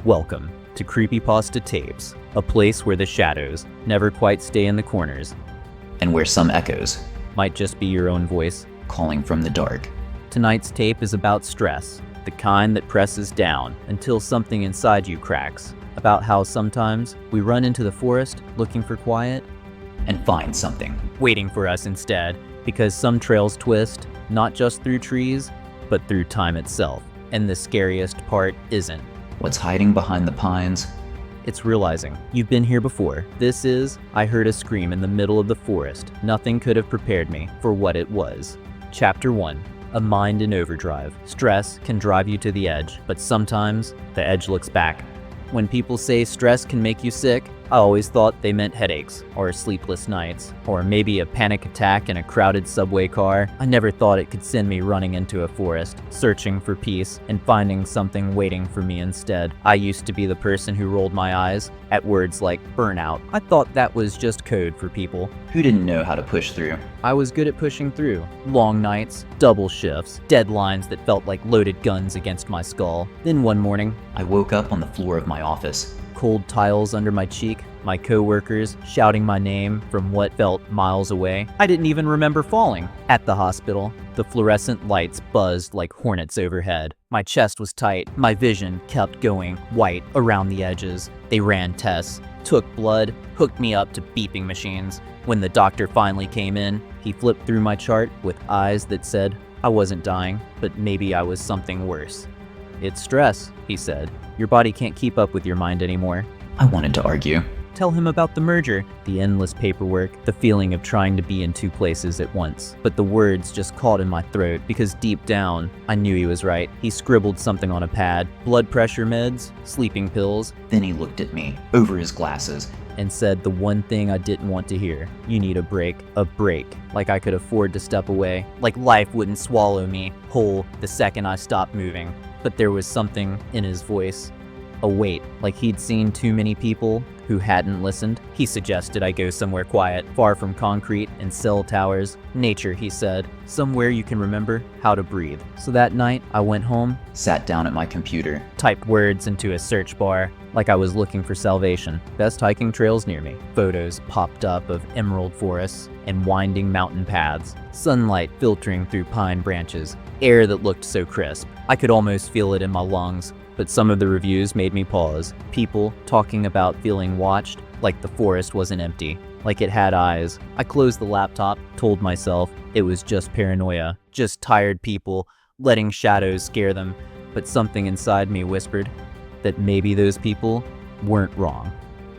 Welcome to Creepypasta Tapes, a place where the shadows never quite stay in the corners, and where some echoes might just be your own voice calling from the dark. Tonight's tape is about stress, the kind that presses down until something inside you cracks, about how sometimes we run into the forest looking for quiet And find something. waiting for us instead, because some trails twist, not just through trees, but through time itself. And the scariest part isn't. What's hiding behind the pines? It's realizing you've been here before. This is, I heard a scream in the middle of the forest. Nothing could have prepared me for what it was. Chapter 1. A mind in overdrive. Stress can drive you to the edge, but sometimes the edge looks back. When people say stress can make you sick, I always thought they meant headaches, or sleepless nights, or maybe a panic attack in a crowded subway car. I never thought it could send me running into a forest, searching for peace, and finding something waiting for me instead. I used to be the person who rolled my eyes at words like burnout. I thought that was just code for people Who didn't know how to push through? I was good at pushing through. Long nights, double shifts, deadlines that felt like loaded guns against my skull. Then one morning, I woke up on the floor of my office. cold tiles under my cheek, my coworkers shouting my name from what felt miles away. I didn't even remember falling. At the hospital, the fluorescent lights buzzed like hornets overhead. My chest was tight. My vision kept going white around the edges. They ran tests, took blood, hooked me up to beeping machines. When the doctor finally came in, he flipped through my chart with eyes that said I wasn't dying, but maybe I was something worse. It's stress, he said. Your body can't keep up with your mind anymore. I wanted to argue. Tell him about the merger, the endless paperwork, the feeling of trying to be in two places at once. But the words just caught in my throat because deep down, I knew he was right. He scribbled something on a pad. Blood pressure meds, sleeping pills, Then he looked at me, over his glasses. and said the one thing I didn't want to hear. You need a break. A break. Like I could afford to step away. Like life wouldn't swallow me whole the second I stopped moving. But there was something in his voice. A weight, like he'd seen too many people who hadn't listened. He suggested I go somewhere quiet, far from concrete and cell towers. Nature, he said. Somewhere you can remember how to breathe. So that night, I went home, Sat down at my computer. typed words into a search bar, like I was looking for salvation. Best hiking trails near me. Photos popped up of emerald forests and winding mountain paths. Sunlight filtering through pine branches. Air that looked so crisp. I could almost feel it in my lungs. But some of the reviews made me pause. People talking about feeling watched, like the forest wasn't empty, like it had eyes. I closed the laptop, told myself it was just paranoia, just tired people letting shadows scare them. But something inside me whispered that maybe those people weren't wrong.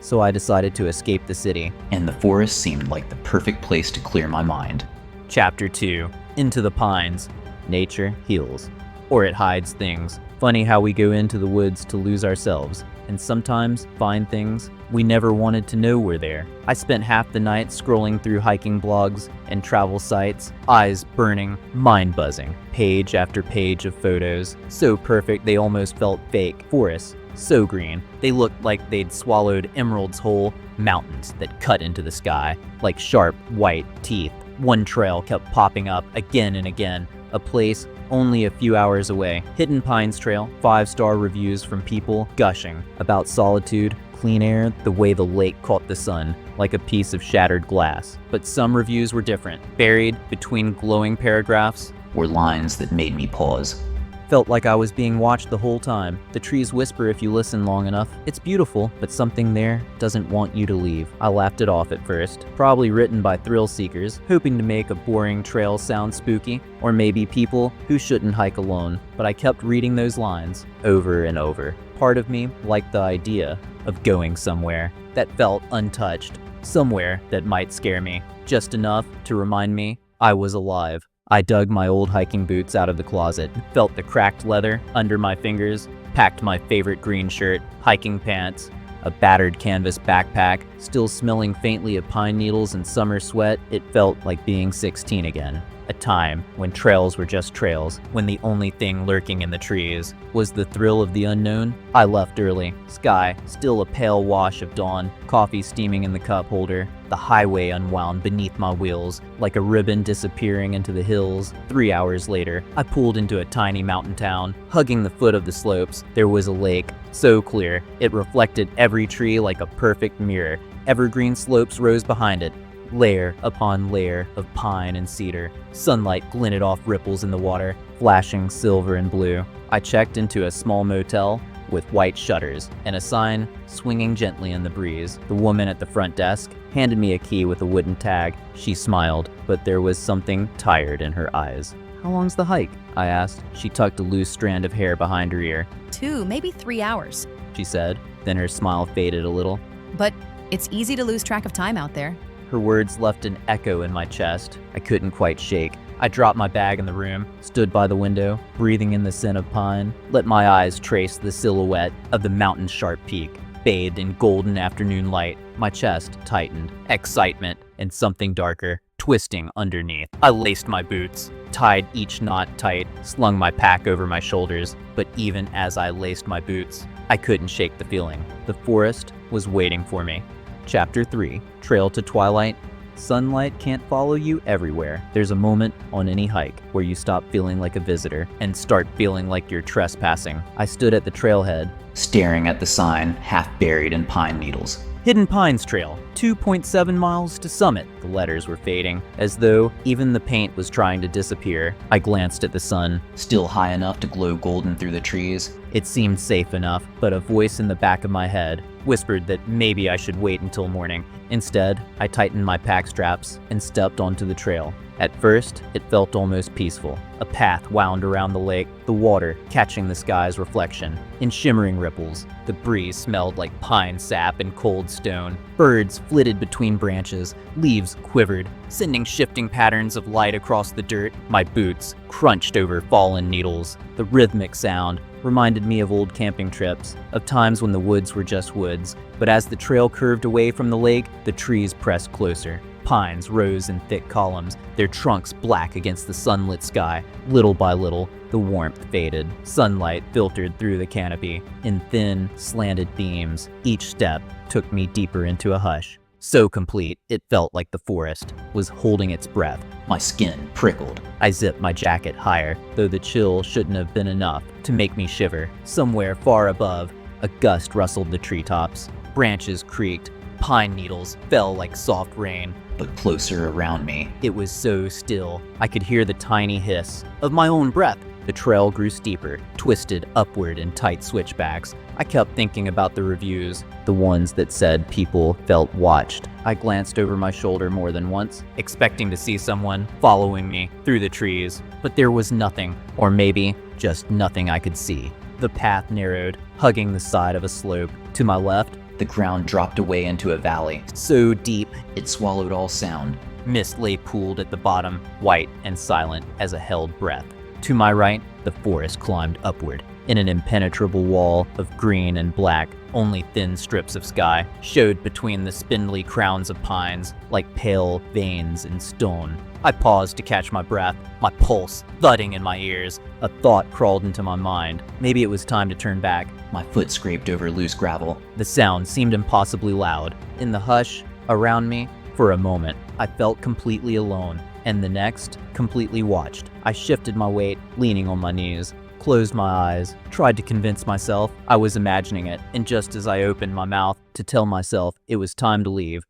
So I decided to escape the city. And the forest seemed like the perfect place to clear my mind. Chapter 2. Into the Pines. Nature heals. Or it hides things. Funny how we go into the woods to lose ourselves, and sometimes find things we never wanted to know were there. I spent half the night scrolling through hiking blogs and travel sites, eyes burning, mind buzzing, page after page of photos, so perfect they almost felt fake. Forests, so green, they looked like they'd swallowed emeralds whole, mountains that cut into the sky, like sharp, white teeth. One trail kept popping up again and again, a place only a few hours away. Hidden Pines Trail, 5-star reviews from people gushing about solitude, clean air, the way the lake caught the sun, like a piece of shattered glass. But some reviews were different. Buried between glowing paragraphs, Were lines that made me pause. felt like I was being watched the whole time. The trees whisper if you listen long enough. It's beautiful, but something there doesn't want you to leave. I laughed it off at first. Probably written by thrill seekers, hoping to make a boring trail sound spooky, or maybe people who shouldn't hike alone. But I kept reading those lines over and over. Part of me liked the idea of going somewhere that felt untouched, somewhere that might scare me, just enough to remind me I was alive. I dug my old hiking boots out of the closet, felt the cracked leather under my fingers, packed my favorite green shirt, hiking pants, a battered canvas backpack, still smelling faintly of pine needles and summer sweat. It felt like being 16 again. A time when trails were just trails, when the only thing lurking in the trees was the thrill of the unknown. I left early. Sky, still a pale wash of dawn, coffee steaming in the cup holder. The highway unwound beneath my wheels, like a ribbon disappearing into the hills. 3 hours later, I pulled into a tiny mountain town. Hugging the foot of the slopes, there was a lake, so clear, it reflected every tree like a perfect mirror. Evergreen slopes rose behind it, layer upon layer of pine and cedar. Sunlight glinted off ripples in the water, flashing silver and blue. I checked into a small motel with white shutters and a sign swinging gently in the breeze. The woman at the front desk handed me a key with a wooden tag. She smiled, but there was something tired in her eyes. "How long's the hike?" I asked. She tucked a loose strand of hair behind her ear. 2, maybe 3 hours. She said, then her smile faded a little. But it's easy to lose track of time out there. Her words left an echo in my chest I couldn't quite shake. I dropped my bag in the room, stood by the window, breathing in the scent of pine, let my eyes trace the silhouette of the mountain's sharp peak. Bathed in golden afternoon light, my chest tightened, excitement and something darker twisting underneath. I laced my boots, tied each knot tight, slung my pack over my shoulders, but even as I laced my boots, I couldn't shake the feeling. The forest was waiting for me. Chapter 3, Trail to Twilight. Sunlight can't follow you everywhere. There's a moment on any hike where you stop feeling like a visitor and start feeling like you're trespassing. I stood at the trailhead, staring at the sign, half buried in pine needles. Hidden Pines Trail, 2.7 miles to summit. The letters were fading, as though even the paint was trying to disappear. I glanced at the sun. Still high enough to glow golden through the trees. It seemed safe enough, but a voice in the back of my head whispered that maybe I should wait until morning. Instead, I tightened my pack straps and stepped onto the trail. At first, it felt almost peaceful. A path wound around the lake, the water catching the sky's reflection. In shimmering ripples, the breeze smelled like pine sap and cold stone. Birds flitted between branches, leaves quivered, sending shifting patterns of light across the dirt. My boots crunched over fallen needles. The rhythmic sound reminded me of old camping trips, of times when the woods were just woods. But as the trail curved away from the lake, the trees pressed closer. Pines rose in thick columns, their trunks black against the sunlit sky. Little by little, the warmth faded. Sunlight filtered through the canopy in thin, slanted beams. Each step took me deeper into a hush. So complete, it felt like the forest was holding its breath. My skin prickled. I zipped my jacket higher, though the chill shouldn't have been enough to make me shiver. Somewhere far above, a gust rustled the treetops. Branches creaked. Pine needles fell like soft rain. But closer around me, it was so still. I could hear the tiny hiss of my own breath. The trail grew steeper, twisted upward in tight switchbacks. I kept thinking about the reviews, the ones that said people felt watched. I glanced over my shoulder more than once, expecting to see someone following me through the trees, but there was nothing, or maybe just nothing I could see. The path narrowed, hugging the side of a slope. To my left, the ground dropped away into a valley, so deep it swallowed all sound. Mist lay pooled at the bottom, white and silent as a held breath. To my right, the forest climbed upward. In an impenetrable wall of green and black, only thin strips of sky showed between the spindly crowns of pines like pale veins in stone. I paused to catch my breath, my pulse thudding in my ears. A thought crawled into my mind. Maybe it was time to turn back. My foot scraped over loose gravel. The sound seemed impossibly loud. In the hush around me, for a moment, I felt completely alone, and the next, completely watched. I shifted my weight, leaning on my knees, closed my eyes, tried to convince myself I was imagining it, and just as I opened my mouth to tell myself it was time to leave,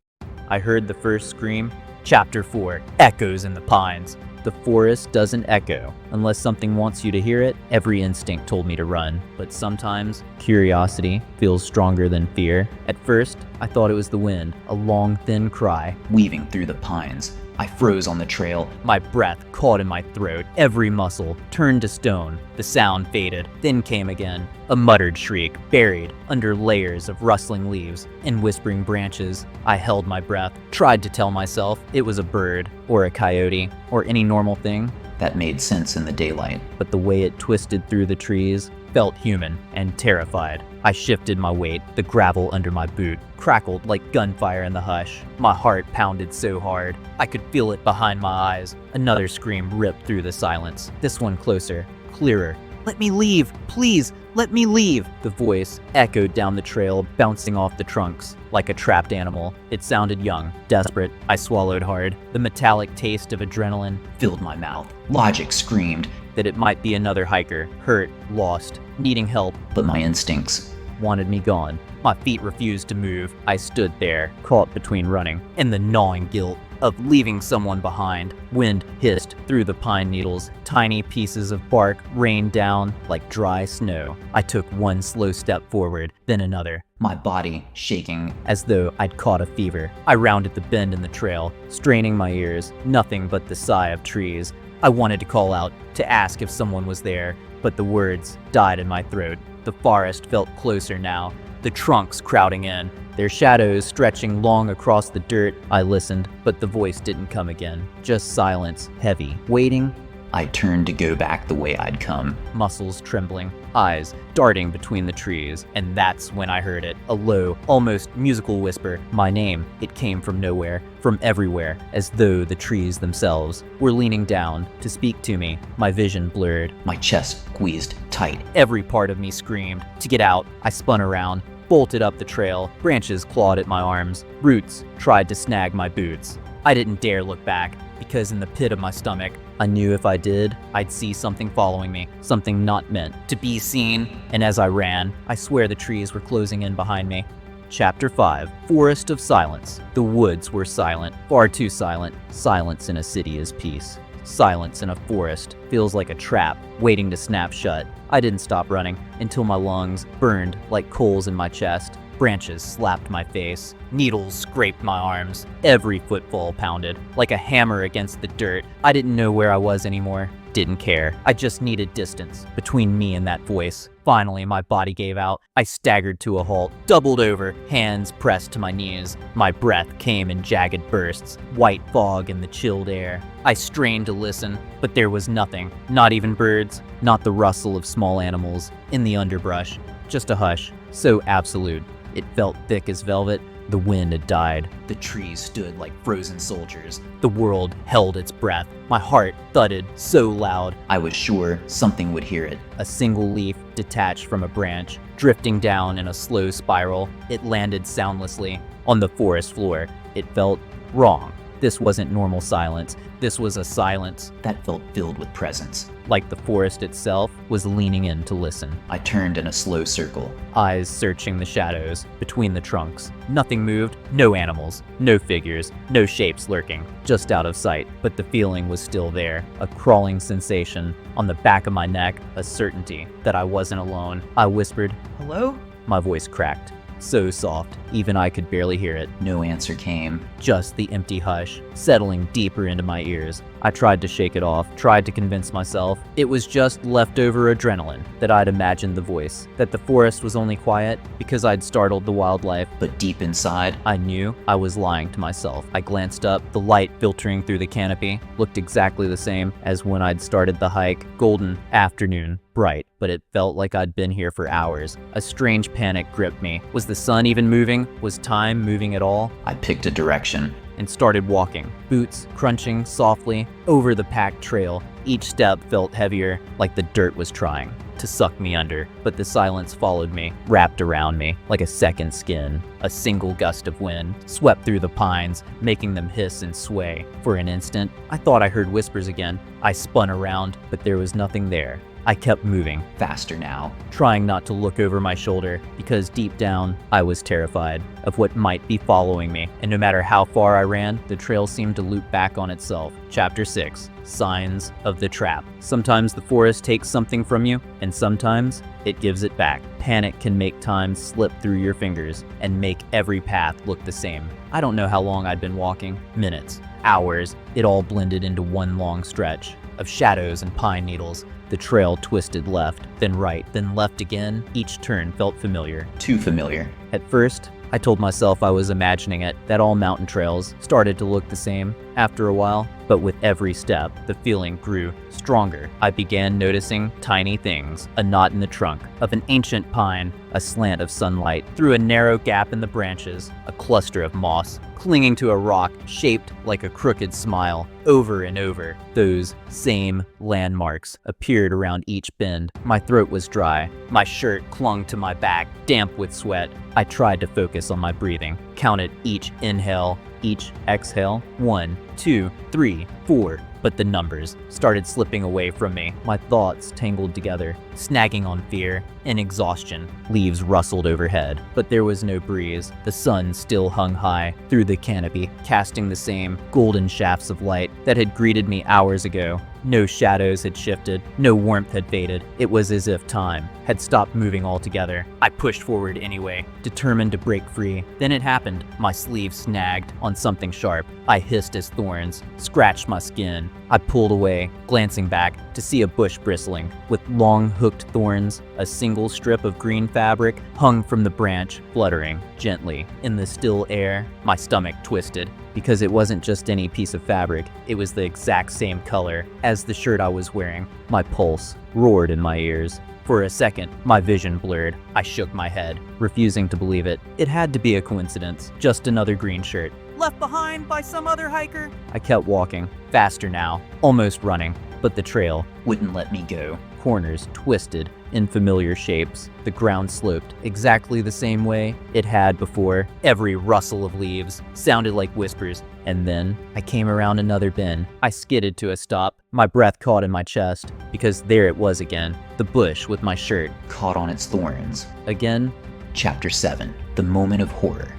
I heard the first scream. Chapter 4, Echoes in the Pines. The forest doesn't echo. Unless something wants you to hear it, every instinct told me to run. But sometimes, curiosity feels stronger than fear. At first, I thought it was the wind, a long, thin cry. Weaving through the pines, I froze on the trail. My breath caught in my throat. Every muscle turned to stone. The sound faded, then came again. A muttered shriek, buried under layers of rustling leaves and whispering branches. I held my breath, tried to tell myself it was a bird, or a coyote, or any normal thing. That made sense in the daylight. But the way it twisted through the trees felt human and terrified. I shifted my weight. The gravel under my boot crackled like gunfire in the hush. My heart pounded so hard, I could feel it behind my eyes. Another scream ripped through the silence. This one closer, clearer. "Let me leave, please, let me leave." The voice echoed down the trail, bouncing off the trunks like a trapped animal. It sounded young, desperate. I swallowed hard. The metallic taste of adrenaline filled my mouth. Logic screamed that it might be another hiker, hurt, lost, needing help. But my instincts wanted me gone. My feet refused to move. I stood there, caught between running and the gnawing guilt of leaving someone behind. Wind hissed through the pine needles. Tiny pieces of bark rained down like dry snow. I took one slow step forward, then another, my body shaking. as though I'd caught a fever. I rounded the bend in the trail, straining my ears, nothing but the sigh of trees. I wanted to call out, to ask if someone was there, but the words died in my throat. The forest felt closer now, the trunks crowding in, their shadows stretching long across the dirt. I listened, but the voice didn't come again. Just silence, heavy, waiting. I turned to go back the way I'd come. Muscles trembling, eyes darting between the trees, and that's when I heard it. A low, almost musical whisper. My name. It came from nowhere, from everywhere, as though the trees themselves were leaning down to speak to me. My vision blurred. My chest squeezed tight. Every part of me screamed. To get out, I spun around, bolted up the trail. Branches clawed at my arms. Roots tried to snag my boots. I didn't dare look back, because in the pit of my stomach, I knew if I did, I'd see something following me, something not meant to be seen. And as I ran, I swear the trees were closing in behind me. Chapter 5. Forest of Silence. The woods were silent, far too silent. Silence in a city is peace. Silence in a forest feels like a trap waiting to snap shut. I didn't stop running until my lungs burned like coals in my chest. Branches slapped my face. Needles scraped my arms. Every footfall pounded like a hammer against the dirt. I didn't know where I was anymore. Didn't care. I just needed distance between me and that voice. Finally, my body gave out. I staggered to a halt, doubled over, hands pressed to my knees. My breath came in jagged bursts, white fog in the chilled air. I strained to listen, but there was nothing. Not even birds, not the rustle of small animals in the underbrush. Just a hush, so absolute. It felt thick as velvet. The wind had died. The trees stood like frozen soldiers. The world held its breath. My heart thudded so loud. I was sure something would hear it. A single leaf detached from a branch, drifting down in a slow spiral. It landed soundlessly on the forest floor. It felt wrong. This wasn't normal silence. This was a silence that felt filled with presence. Like the forest itself was leaning in to listen. I turned in a slow circle, eyes searching the shadows between the trunks. Nothing moved, no animals, no figures, no shapes lurking, just out of sight. But the feeling was still there, a crawling sensation on the back of my neck, a certainty that I wasn't alone. I whispered, "Hello?" My voice cracked. So soft, even I could barely hear it. No answer came. Just the empty hush, settling deeper into my ears. I tried to shake it off, tried to convince myself it was just leftover adrenaline, that I'd imagined the voice, that the forest was only quiet because I'd startled the wildlife. But deep inside, I knew I was lying to myself. I glanced up, the light filtering through the canopy looked exactly the same as when I'd started the hike. Golden, afternoon, bright, but it felt like I'd been here for hours. A strange panic gripped me. Was the sun even moving? Was time moving at all? I picked a direction and started walking, boots crunching softly over the packed trail. Each step felt heavier, like the dirt was trying to suck me under. But the silence followed me, wrapped around me like a second skin. A single gust of wind swept through the pines, making them hiss and sway. For an instant, I thought I heard whispers again. I spun around, but there was nothing there. I kept moving, faster now, trying not to look over my shoulder, because deep down, I was terrified of what might be following me. And no matter how far I ran, the trail seemed to loop back on itself. Chapter 6. Signs of the Trap. Sometimes the forest takes something from you, and sometimes it gives it back. Panic can make time slip through your fingers and make every path look the same. I don't know how long I'd been walking. Minutes, hours, it all blended into one long stretch of shadows and pine needles. The trail twisted left, then right, then left again. Each turn felt familiar. Too familiar. At first, I told myself I was imagining it, that all mountain trails started to look the same after a while. But with every step, the feeling grew stronger. I began noticing tiny things. A knot in the trunk of an ancient pine, a slant of sunlight through a narrow gap in the branches, a cluster of moss clinging to a rock shaped like a crooked smile. Over and over, those same landmarks appeared around each bend. My throat was dry. My shirt clung to my back, damp with sweat. I tried to focus on my breathing, counted each inhale, each exhale. 1, 2, 3, 4. But the numbers started slipping away from me. My thoughts tangled together, snagging on fear and exhaustion. Leaves rustled overhead, but there was no breeze. The sun still hung high through the canopy, casting the same golden shafts of light that had greeted me hours ago. No shadows had shifted, no warmth had faded. It was as if time had stopped moving altogether. I pushed forward anyway, determined to break free. Then it happened. My sleeve snagged on something sharp. I hissed as thorns scratched my skin. I pulled away, glancing back to see a bush bristling with long hooked thorns. A single strip of green fabric hung from the branch, fluttering gently in the still air. My stomach twisted, because it wasn't just any piece of fabric, it was the exact same color as the shirt I was wearing. My pulse roared in my ears. For a second, my vision blurred. I shook my head, refusing to believe it. It had to be a coincidence, just another green shirt. Left behind by some other hiker? I kept walking, faster now, almost running, but the trail Wouldn't let me go. corners twisted in familiar shapes. The ground sloped exactly the same way it had before. Every rustle of leaves sounded like whispers. And then I came around another bend. I skidded to a stop, my breath caught in my chest, because there it was again, the bush with my shirt. Caught on its thorns. Again, Chapter 7. The Moment of Horror.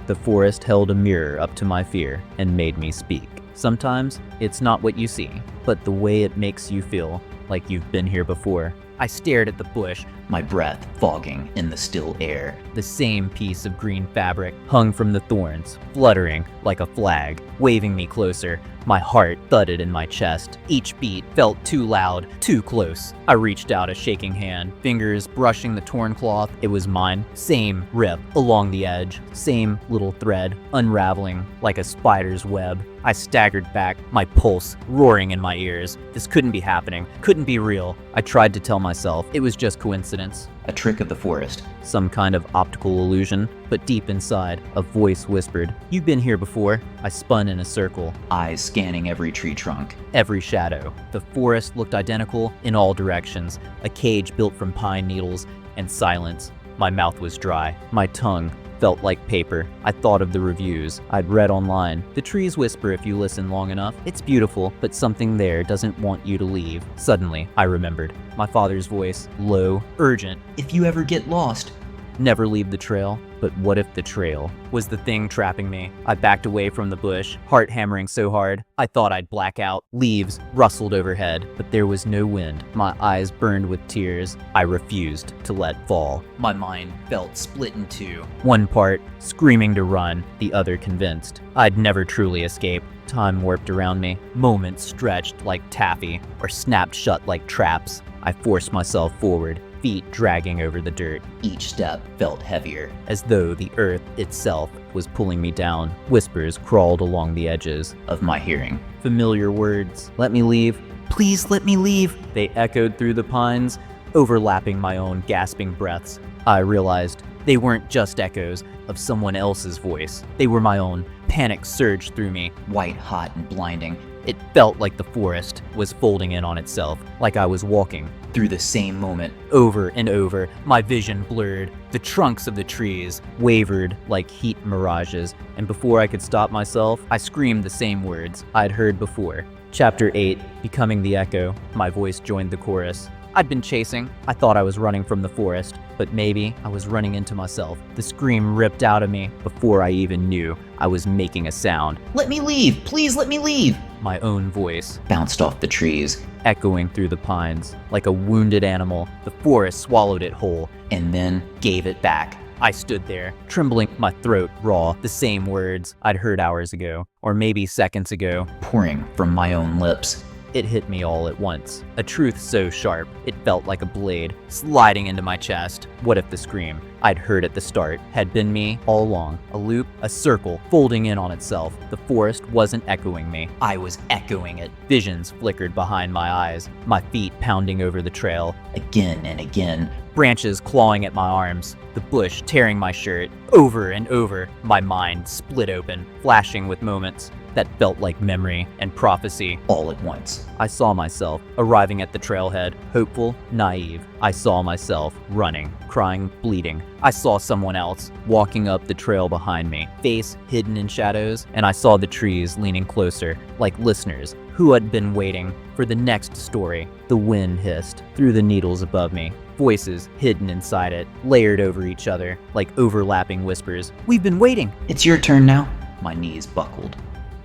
the forest held a mirror up to my fear and made me speak. Sometimes it's not what you see, but the way it makes you feel like you've been here before. I stared at the bush, My breath fogging in the still air. the same piece of green fabric hung from the thorns, fluttering like a flag, waving me closer. My heart thudded in my chest. Each beat felt too loud, too close. I reached out a shaking hand, fingers brushing the torn cloth. It was mine. Same rip along the edge, same little thread unraveling like a spider's web. I staggered back, my pulse roaring in my ears. This couldn't be happening, couldn't be real. I tried to tell myself it was just coincidence, A trick of the forest. some kind of optical illusion, but deep inside, a voice whispered, "You've been here before." I spun in a circle, Eyes scanning every tree trunk. every shadow. The forest looked identical in all directions, a cage built from pine needles and silence. My mouth was dry, my tongue felt like paper. I thought of the reviews I'd read online. The trees whisper if you listen long enough. It's beautiful, but something there doesn't want you to leave. Suddenly, I remembered. My father's voice, low, urgent. If you ever get lost, Never leave the trail. But what if the trail was the thing trapping me? I backed away from the bush, heart hammering so hard, I thought I'd black out. Leaves rustled overhead, but there was no wind. My eyes burned with tears. I refused to let fall. my mind felt split in two. One part screaming to run, the other convinced I'd never truly escape. Time warped around me. Moments stretched like taffy or snapped shut like traps. I forced myself forward, feet dragging over the dirt, Each step felt heavier. as though the earth itself was pulling me down. Whispers crawled along the edges. Of my hearing. Familiar words. Let me leave. Please let me leave. They echoed through the pines, overlapping my own gasping breaths. I realized they weren't just echoes of someone else's voice. They were my own. Panic surged through me. White hot and blinding. It felt like the forest was folding in on itself, like I was walking. Through the same moment. Over and over, my vision blurred. The trunks of the trees wavered like heat mirages, and before I could stop myself, I screamed the same words I'd heard before. Chapter 8, Becoming the Echo. My voice joined the chorus. I'd been chasing. I thought I was running from the forest, but maybe I was running into myself. The scream ripped out of me before I even knew I was making a sound. Let me leave! Please let me leave! My own voice, Bounced off the trees. echoing through the pines. Like a wounded animal, the forest swallowed it whole. And then gave it back. I stood there, trembling, my throat raw, the same words I'd heard hours ago, or maybe seconds ago. Pouring from my own lips. It hit me all at once. A truth so sharp, it felt like a blade, sliding into my chest. What if the scream I'd heard at the start had been me all along? A loop, a circle, folding in on itself. The forest wasn't echoing me. I was echoing it. Visions flickered behind my eyes, my feet pounding over the trail. Again and again. Branches clawing at my arms, the bush tearing my shirt. Over and over, my mind split open, flashing with moments. that felt like memory and prophecy. all at once. I saw myself arriving at the trailhead, hopeful, naive. I saw myself running, crying, bleeding. I saw someone else walking up the trail behind me, face hidden in shadows, and I saw the trees leaning closer, like listeners who had been waiting for the next story. The wind hissed through the needles above me. Voices hidden inside it, layered over each other, like overlapping whispers. We've been waiting. It's your turn now. My knees buckled.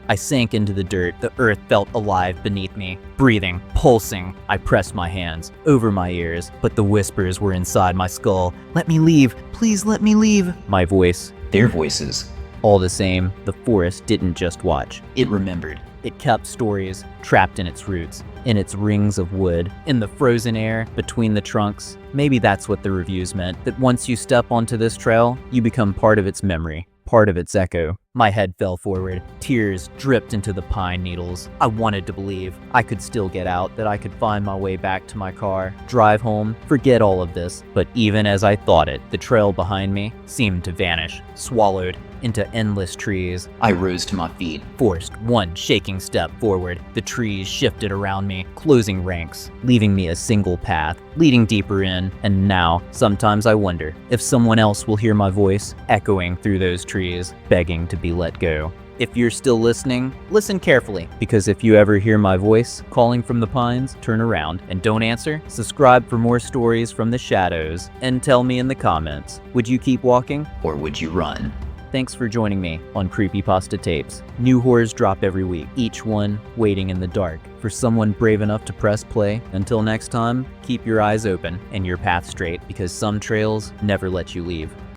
I sank into the dirt. The earth felt alive beneath me, breathing, pulsing. I pressed my hands over my ears, but the whispers were inside my skull. Let me leave. Please let me leave. My voice. Their voices. All the same, the forest didn't just watch. It remembered. It kept stories trapped in its roots, in its rings of wood, in the frozen air between the trunks. Maybe that's what the reviews meant, that once you step onto this trail, you become part of its memory, part of its echo. My head fell forward. Tears dripped into the pine needles. I wanted to believe I could still get out, that I could find my way back to my car, drive home, forget all of this. But even as I thought it, the trail behind me seemed to vanish, swallowed into endless trees. I rose to my feet. Forced one shaking step forward. The trees shifted around me, closing ranks, leaving me a single path, leading deeper in. And now, sometimes I wonder if someone else will hear my voice echoing through those trees, begging to be let go. If you're still listening, listen carefully, because if you ever hear my voice calling from the pines, turn around and don't answer. Subscribe for more stories from the shadows, and tell me in the comments, would you keep walking? Or would you run? Thanks for joining me on Creepypasta Tapes. New horrors drop every week, each one waiting in the dark for someone brave enough to press play. Until next time, keep your eyes open and your path straight, because some trails never let you leave.